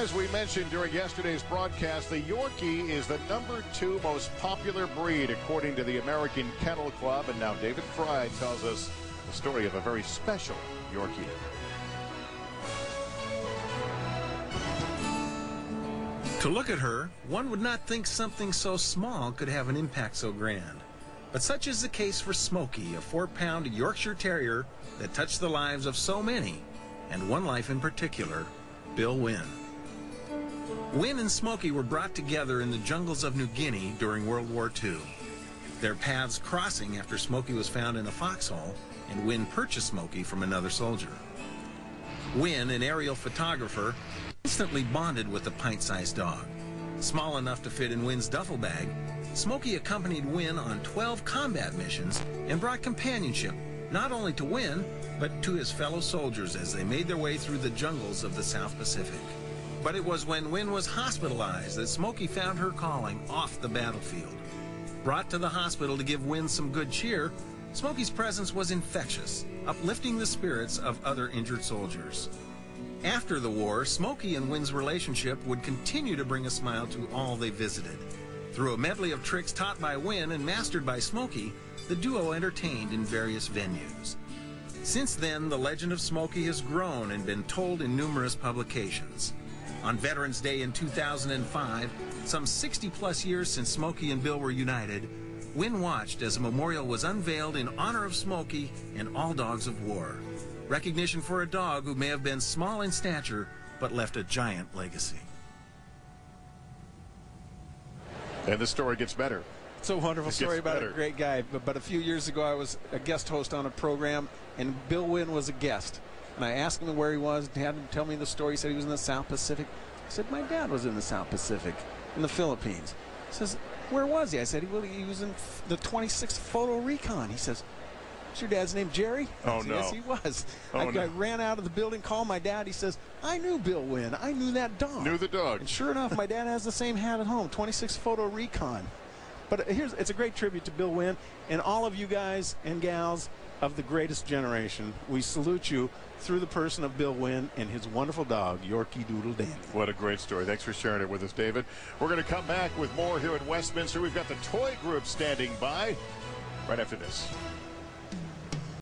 As we mentioned during yesterday's broadcast, the Yorkie is the #2 most popular breed according to the American Kennel Club. And now David Frei tells us the story of a very special Yorkie. To look at her, one would not think something so small could have an impact so grand. But such is the case for Smoky, a 4-pound Yorkshire Terrier that touched the lives of so many, and one life in particular, Bill Wynne. Wynne and Smoky were brought together in the jungles of New Guinea during World War II. Their paths crossing after Smoky was found in a foxhole, and Wynne purchased Smoky from another soldier. Wynne, an aerial photographer, instantly bonded with the pint-sized dog. Small enough to fit in Wynne's duffel bag, Smoky accompanied Wynne on 12 combat missions and brought companionship not only to Wynne, but to his fellow soldiers as they made their way through the jungles of the South Pacific. But it was when Wynne was hospitalized that Smoky found her calling off the battlefield. Brought to the hospital to give Wynne some good cheer, Smoky's presence was infectious, uplifting the spirits of other injured soldiers. After the war, Smoky and Wynne's relationship would continue to bring a smile to all they visited. Through a medley of tricks taught by Wynne and mastered by Smoky, the duo entertained in various venues. Since then, the legend of Smoky has grown and been told in numerous publications. On Veterans Day in 2005, some 60-plus years since Smoky and Bill were united, Wynne watched as a memorial was unveiled in honor of Smoky and all dogs of war. Recognition for a dog who may have been small in stature, but left a giant legacy. And the story gets better. It's a wonderful story about a great guy. But a few years ago, I was a guest host on a program, and Bill Wynne was a guest. And I asked him where he was, and had him tell me the story. He said he was in the South Pacific. I said, my dad was in the South Pacific, in the Philippines. He says, where was he? I said, he was in the 26th Photo Recon. He says, is your dad's name Jerry? Oh, said, no. Yes, he was. Oh, I ran out of the building, called my dad. He says, I knew Bill Wynne. I knew that dog. Knew the dog. And sure enough, my dad has the same hat at home, 26th Photo Recon. But it's a great tribute to Bill Wynne and all of you guys and gals of the greatest generation. We salute you through the person of Bill Wynne and his wonderful dog, Yorkie Doodle Dandy. What a great story. Thanks for sharing it with us, David. We're going to come back with more here at Westminster. We've got the Toy Group standing by right after this.